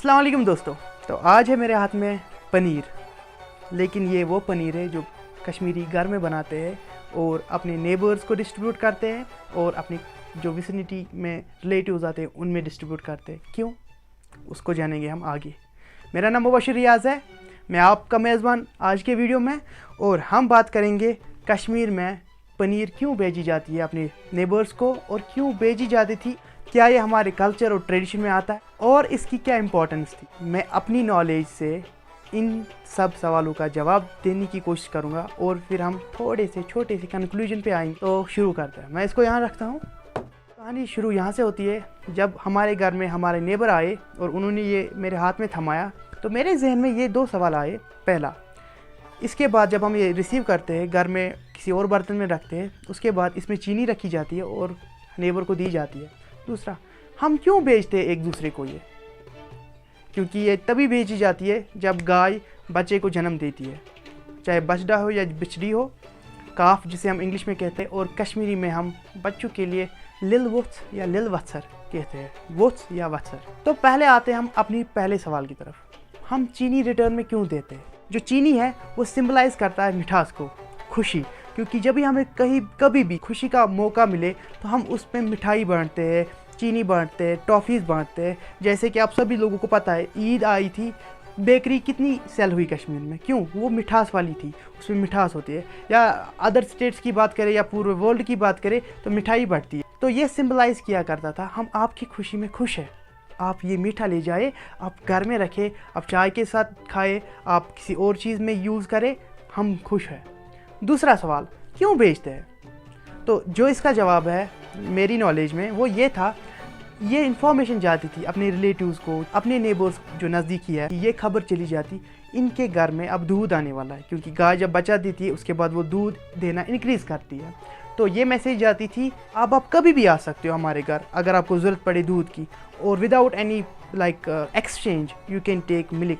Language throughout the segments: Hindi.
अस्सलाम वालेकुम दोस्तों। तो आज है मेरे हाथ में पनीर, लेकिन ये वो पनीर है जो कश्मीरी घर में बनाते हैं और अपने नेबर्स को डिस्ट्रीब्यूट करते हैं और अपनी जो विसिनिटी में रिलेटिव्स आते हैं उनमें डिस्ट्रीब्यूट करते हैं। क्यों, उसको जानेंगे हम आगे। मेरा नाम मुबशिर रियाज़ है, मैं आपका मेज़बान आज के वीडियो में, और हम बात करेंगे कश्मीर में पनीर क्यों भेजी जाती है अपने नेबर्स को और क्यों भेजी जाती थी, क्या ये हमारे कल्चर और ट्रेडिशन में आता है और इसकी क्या इम्पोर्टेंस थी। मैं अपनी नॉलेज से इन सब सवालों का जवाब देने की कोशिश करूंगा और फिर हम थोड़े से छोटे से कंक्लूजन पे आएंगे। तो शुरू करते हैं। मैं इसको यहाँ रखता हूँ। कहानी शुरू यहाँ से होती है। जब हमारे घर में हमारे नेबर आए और उन्होंने ये मेरे हाथ में थमाया तो मेरे जहन में ये दो सवाल आए। पहला, इसके बाद जब हम ये रिसीव करते हैं, घर में किसी और बर्तन में रखते हैं, उसके बाद इसमें चीनी रखी जाती है और नेबर को दी जाती है। दूसरा, हम क्यों बेचते हैं एक दूसरे को ये? क्योंकि ये तभी बेची जाती है जब गाय बच्चे को जन्म देती है, चाहे बछड़ा हो या बिछड़ी हो, काफ जिसे हम इंग्लिश में कहते हैं, और कश्मीरी में हम बच्चों के लिए लिल वुत्स या लिल वत्सर कहते हैं, वुत्स या वत्सर। तो पहले आते हैं हम अपनी पहले सवाल की तरफ। हम चीनी रिटर्न में क्यों देते हैं? जो चीनी है वो सिंबलाइज करता है मिठास को, खुशी, क्योंकि जब भी हमें कभी भी खुशी का मौका मिले तो हम उस पर मिठाई बांटते हैं, चीनी बांटते हैं, टॉफ़ीज़ बांटते हैं। जैसे कि आप सभी लोगों को पता है, ईद आई थी, बेकरी कितनी सेल हुई कश्मीर में, क्यों? वो मिठास वाली थी, उसमें मिठास होती है। या अदर स्टेट्स की बात करें या पूरे वर्ल्ड की बात करें तो मिठाई बढ़ती है। तो ये सिंबलाइज किया करता था, हम आपकी खुशी में खुश हैं, आप ये मीठा ले जाए, आप घर में रखें, आप चाय के साथ खाए, आप किसी और चीज़ में यूज़ करें, हम खुश हैं। दूसरा सवाल, क्यों बेचते हैं? तो जो इसका जवाब है मेरी नॉलेज में वो ये था, ये इन्फॉर्मेशन जाती थी अपने रिलेटिव्स को, अपने नेबर्स जो नज़दीकी है, ये खबर चली जाती इनके घर में अब दूध आने वाला है, क्योंकि गाय जब बच्चा देती है उसके बाद वो दूध देना इंक्रीज़ करती है। तो ये मैसेज जाती थी, अब आप कभी भी आ सकते हो हमारे घर अगर आपको ज़रूरत पड़े दूध की, और without any exchange you can take milk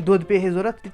दूध पे है ज़रूरत,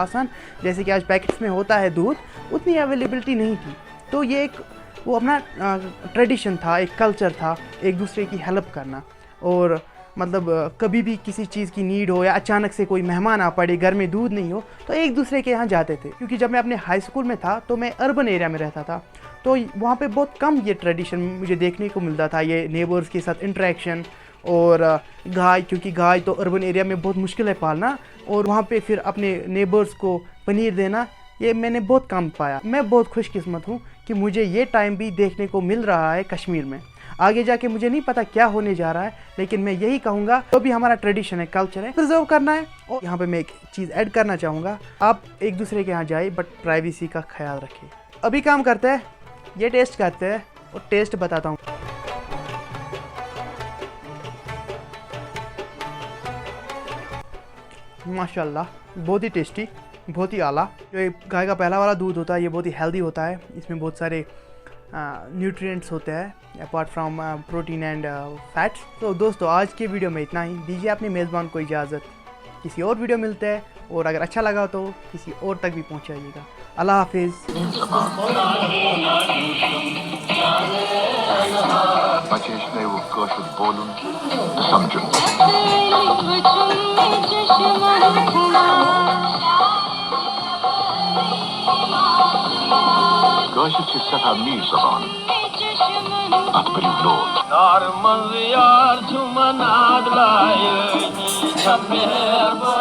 आसान, जैसे कि आज पैकेट्स में होता है दूध, उतनी एवेलेबिलिटी नहीं थी। तो ये एक वो अपना ट्रेडिशन था, एक कल्चर था, एक दूसरे की हेल्प करना। और मतलब कभी भी किसी चीज़ की नीड हो या अचानक से कोई मेहमान आ पड़े, घर में दूध नहीं हो, तो एक दूसरे के यहाँ जाते थे। क्योंकि जब मैं अपने हाई स्कूल में था तो मैं अर्बन एरिया में रहता था, तो वहाँ पे बहुत कम ये ट्रेडिशन मुझे देखने को मिलता था, ये नेबर्स के साथ इंटरेक्शन। और गाय, क्योंकि गाय तो अर्बन एरिया में बहुत मुश्किल है पालना, और वहाँ पे फिर अपने नेबर्स को पनीर देना, ये मैंने बहुत कम पाया। मैं बहुत खुशकिस्मत हूँ कि मुझे ये टाइम भी देखने को मिल रहा है कश्मीर में। आगे जाके मुझे नहीं पता क्या होने जा रहा है, लेकिन मैं यही कहूँगा, तो भी हमारा ट्रेडिशन है, कल्चर है, प्रिजर्व करना है। और यहाँ पे मैं एक चीज़ ऐड करना चाहूँगा, आप एक दूसरे के यहाँ जाए बट प्राइवेसी का ख्याल रखें। अभी काम करते हैं, ये टेस्ट करते हैं और टेस्ट बताता हूँ। माशाल्लाह, बहुत ही टेस्टी, बहुत ही आला। जो ये गाय का पहला वाला दूध होता है ये बहुत ही हेल्दी होता है, इसमें बहुत सारे न्यूट्रिएंट्स होते हैं apart from protein and fats. तो दोस्तों आज के वीडियो में इतना ही। दीजिए अपने मेज़बान को इजाज़त, किसी और वीडियो मिलते हैं, और अगर अच्छा लगा तो किसी और तक भी पहुंचाइएगा। अल्लाह हाफिज़। Kashif çi sefer mir zaban at bilib lol Narman yar tuman adlay Çamer